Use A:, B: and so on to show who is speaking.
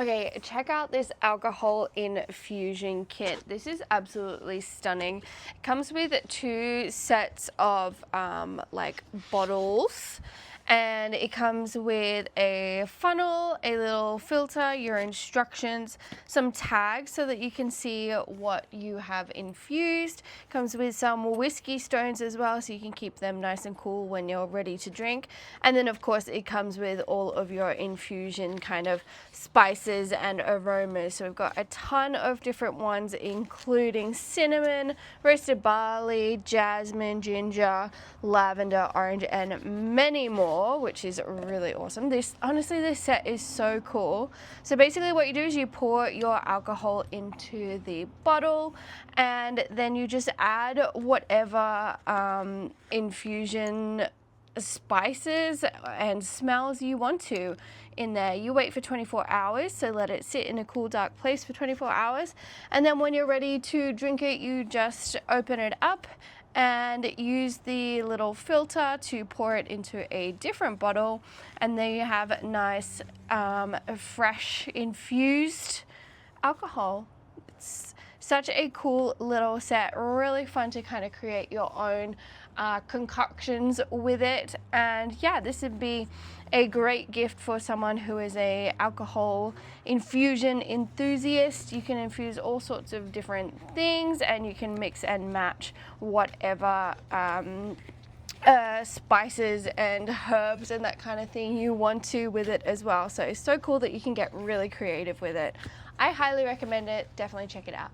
A: Okay, check out this alcohol infusion kit. This is absolutely stunning. It comes with 2 sets of like bottles, and it comes with a funnel, a little filter, your instructions, some tags so that you can see what you have infused. It comes with some whiskey stones as well, so you can keep them nice and cool when you're ready to drink. And then of course it comes with all of your infusion kind of spices and aromas. So we've got a ton of different ones, including cinnamon, roasted barley, jasmine, ginger, lavender, orange, and many more, which is really awesome. This set is so cool. So basically what you do is you pour your alcohol into the bottle, and then you just add whatever infusion spices and smells you want to in there. You wait for 24 hours, so let it sit in a cool dark place for 24 hours, and then when you're ready to drink it, you just open it up and use the little filter to pour it into a different bottle, and then you have nice fresh infused alcohol. It's such a cool little set, really fun to kind of create your own concoctions with it. And yeah, this would be a great gift for someone who is a alcohol infusion enthusiast. You can infuse all sorts of different things, and you can mix and match whatever spices and herbs and that kind of thing you want to with it as well. So it's so cool that you can get really creative with it. I highly recommend it. Definitely check it out.